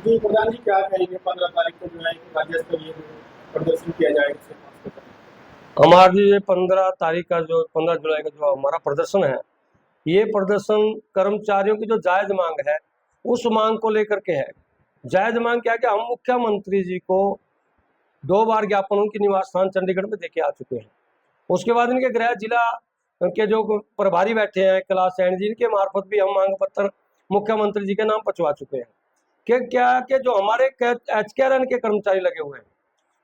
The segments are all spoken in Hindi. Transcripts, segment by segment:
जी प्रधान जी, क्या कहेंगे 15 तारीख को जो है कि राज्य स्तरीय जो प्रदर्शन किया जाएगा इसे पास करने हमारी ये 15 तारीख का जो 15 जुलाई का जो हमारा प्रदर्शन है, ये प्रदर्शन कर्मचारियों की जो जायज मांग है उस मांग को लेकर के है। जायज मांग क्या कि हम मुख्यमंत्री जी को 2 बार ज्ञापन उनके निवास स्थान चंडीगढ़ में देके आ चुके हैं। उसके बाद इनके गृह जिला के जो प्रभारी बैठे हैं कैलाश सैनी जी, इनके मार्फत भी हम मांग पत्र मुख्यमंत्री जी के नाम पहुंचवा चुके हैं कि क्या कि जो हमारे HKRN के कर्मचारी लगे हुए हैं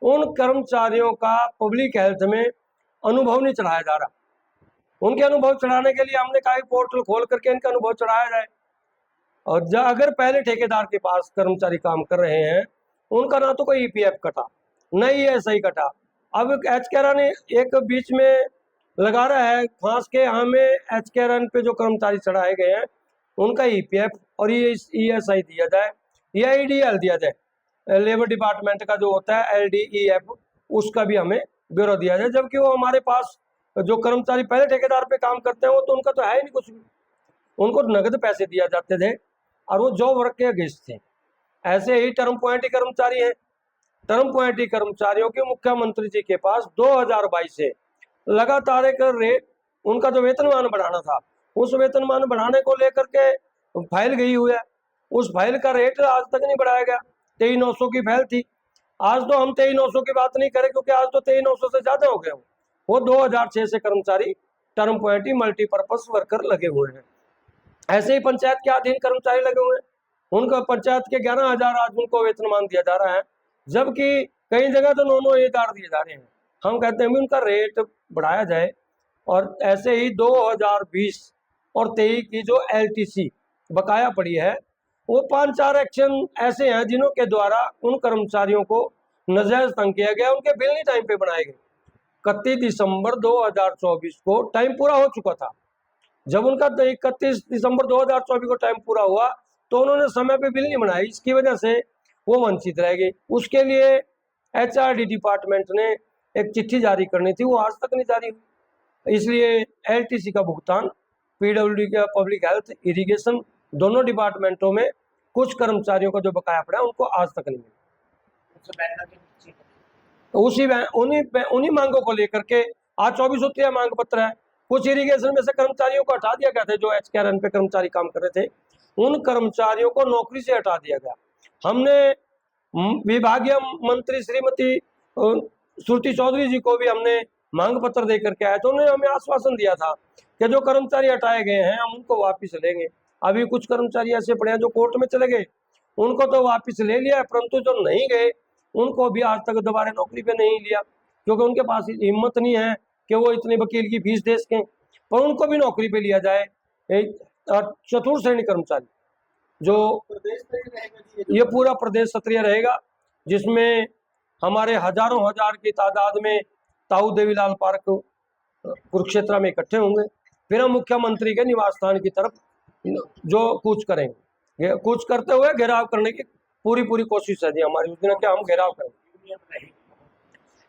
उन कर्मचारियों का पब्लिक हेल्थ में अनुभव नहीं चढ़ाया जा रहा। उनके अनुभव चढ़ाने के लिए हमने कहा पोर्टल खोल करके इनका अनुभव चढ़ाया जाए। और अगर पहले ठेकेदार के पास कर्मचारी काम कर रहे हैं उनका ना तो कोई EPF कटा, न ही SI कटा। अब HKRN ने एक बीच में लगा रहा है फांस के हमें HKRN पे जो कर्मचारी चढ़ाए गए हैं उनका EPF और ESI दिया जाए, EIDL दिया जाए, लेबर डिपार्टमेंट का जो होता है LDEF उसका भी हमें ब्यौरा दिया जाए। जबकि वो हमारे पास जो कर्मचारी पहले ठेकेदार पे काम करते हैं वो तो उनका तो है ही नहीं कुछ भी, उनको नगद पैसे दिया जाते थे और वो जॉब वर्क के अगेंस्ट थे। ऐसे ही टर्म पॉइंटी कर्मचारी हैं। टर्म पॉइंटी कर्मचारियों के मुख्यमंत्री जी के पास 2022 से लगातार एक रेट उनका जो वेतनमान बढ़ाना था उस वेतनमान बढ़ाने को लेकर के फाइल गई हुई है। उस फाइल का रेट आज तक नहीं बढ़ाया गया। 23,900 की फाइल थी। आज तो हम 23,900 की बात नहीं करें क्योंकि आज तो 23,900 से ज्यादा हो गए। वो 2006 से कर्मचारी टर्म पॉइंटी मल्टीपर्पज वर्कर लगे हुए हैं। ऐसे ही पंचायत के अधीन कर्मचारी लगे हुए हैं, उनको पंचायत के 11,000 आज उनको वेतनमान दिया जा रहा है, जबकि कई जगह तो 9,000 दिए जा रहे हैं। हम कहते हैं उनका रेट बढ़ाया जाए। और ऐसे ही 2020 और 23 की जो LTC बकाया पड़ी है वो 5-4 एक्शन ऐसे हैं जिन्हों के द्वारा उन कर्मचारियों को नजायज तंग किया गया। उनके बिल नहीं टाइम पे बनाए गए। 31 दिसंबर 2024 को टाइम पूरा हो चुका था। जब उनका 31 दिसंबर 2024 को टाइम पूरा हुआ तो उन्होंने समय पे बिल नहीं बनाया, इसकी वजह से वो वंचित रह गई। उसके लिए HRD डिपार्टमेंट ने एक चिट्ठी जारी करनी थी, वो आज तक नहीं जारी हुई। इसलिए LTC का भुगतान PWD का पब्लिक हेल्थ इरिगेशन दोनों डिपार्टमेंटों में कुछ कर्मचारियों का जो बकाया पड़ा है उनको आज तक नहीं मिला। तो उन्हीं मांगों को लेकर के आज 24 सूत्रीय मांग पत्र है। कुछ इरिगेशन में से कर्मचारियों को हटा दिया गया था, जो HKRN पे कर्मचारी काम कर रहे थे उन कर्मचारियों को नौकरी से हटा दिया गया। हमने विभागीय मंत्री श्रीमती श्रुति चौधरी जी को भी हमने मांग पत्र देकर के आए, तो उन्होंने हमें आश्वासन दिया था कि जो कर्मचारी हटाए गए हैं हम उनको वापिस लेंगे। अभी कुछ कर्मचारी ऐसे पड़े हैं जो कोर्ट में चले गए, उनको तो वापिस ले लिया, परंतु जो नहीं गए उनको भी आज तक दोबारा नौकरी पे नहीं लिया, क्योंकि उनके पास हिम्मत नहीं है कि वो इतने वकील की फीस दे सकें। पर उनको भी नौकरी पे लिया जाए। चतुर्थ श्रेणी कर्मचारी जो ये पूरा प्रदेश सक्रिय रहेगा, जिसमें हमारे हजारों हजार की तादाद में ताऊ देवीलाल पार्क कुरुक्षेत्र में इकट्ठे होंगे। फिर हम मुख्यमंत्री के निवास स्थान की तरफ जो कूच करेंगे, कूच करते हुए घेराव करने की पूरी कोशिश है जी हमारी। उस दिन क्या हम घेराव करेंगे।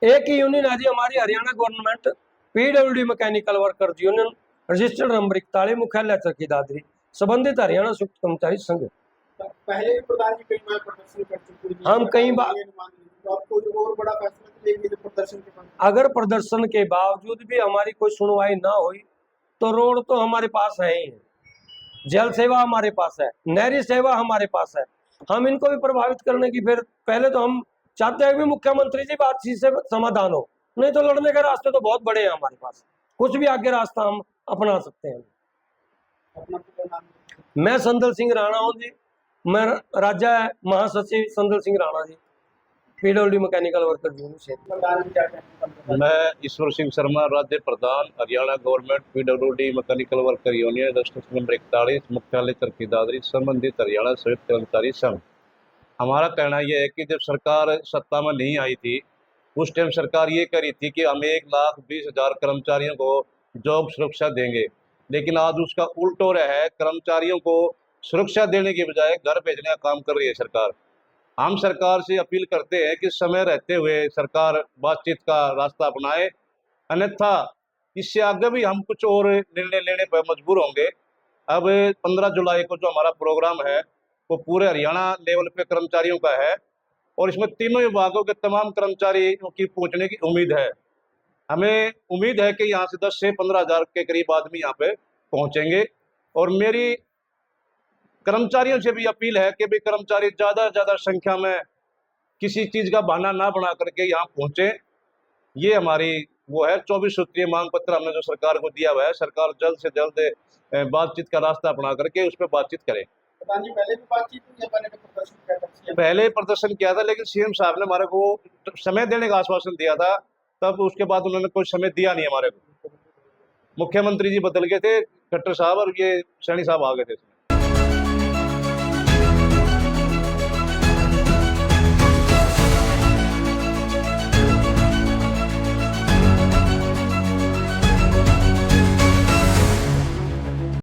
एक ही यूनियन है जी हमारी, Haryana government PWD mechanical worker union, registered number 41, मुख्यालय चरखी दादरी, संबंधित हरियाणा संयुक्त कर्मचारी संघ। पहले भी प्रधान जी कई बार प्रदर्शन कर चुके हैं, हम कई बार तो आपको जो और बड़ा फैसला लेंगे जो प्रदर्शन के बाद, अगर प्रदर्शन के बावजूद भी हमारी कोई सुनवाई ना हुई तो रोड तो हमारे पास है ही, जल सेवा हमारे पास है, नहरी सेवा हमारे पास है, हम इनको भी प्रभावित करने की फिर पहले तो हम चाहते हैं कि मुख्यमंत्री जी बातचीत से समाधान हो, नहीं तो लड़ने के रास्ते तो बहुत बड़े हैं हमारे पास, कुछ भी आगे रास्ता हम अपना सकते हैं। मैं संदल सिंह राणा हूँ जी, मैं राज्य महासचिव Sandal Singh Rana ji, PWD mechanical worker union से। मैं ईश्वर सिंह शर्मा, राज्य प्रधान, Haryana government PWD mechanical worker union, registration number 41, मुख्यालय चरखी दादरी, संबंधित हरियाणा संयुक्त कर्मचारी संघ। हमारा कहना यह है कि जब सरकार सत्ता में नहीं आई थी उस टाइम सरकार ये कह रही थी कि हम 1,20,000 कर्मचारियों को जॉब सुरक्षा देंगे, लेकिन आज उसका उल्ट हो रहा है। कर्मचारियों को सुरक्षा देने की बजाय घर भेजने का काम कर रही है सरकार। हम सरकार से अपील करते हैं कि समय रहते हुए सरकार बातचीत का रास्ता अपनाए, अन्यथा इससे आगे भी हम कुछ और निर्णय लेने पर मजबूर होंगे। अब 15 जुलाई को जो हमारा प्रोग्राम है वो पूरे हरियाणा लेवल पे कर्मचारियों का है और इसमें तीनों विभागों के तमाम कर्मचारियों की पहुंचने की उम्मीद है। हमें उम्मीद है कि यहाँ से 10 से 15 हज़ार के करीब आदमी यहाँ पे पहुंचेंगे और मेरी कर्मचारियों से भी अपील है कि भी कर्मचारी ज़्यादा से ज़्यादा संख्या में किसी चीज़ का बहाना ना बना करके यहाँ पहुंचे। ये हमारी वो है 24 सूत्रीय मांग पत्र हमने जो सरकार को दिया हुआ है। सरकार जल्द से जल्द बातचीत का रास्ता अपना करके उस पर बातचीत करे। प्रधान जी पहले भी बातचीत हुई है, पहले का प्रदर्शन किया था CM? पहले प्रदर्शन किया था लेकिन सीएम साहब ने हमारे को समय देने का आश्वासन दिया था, तब उसके बाद उन्होंने कोई समय दिया नहीं हमारे को। मुख्यमंत्री जी बदल गए थे, खट्टर साहब, और ये सैनी साहब आ गए थे।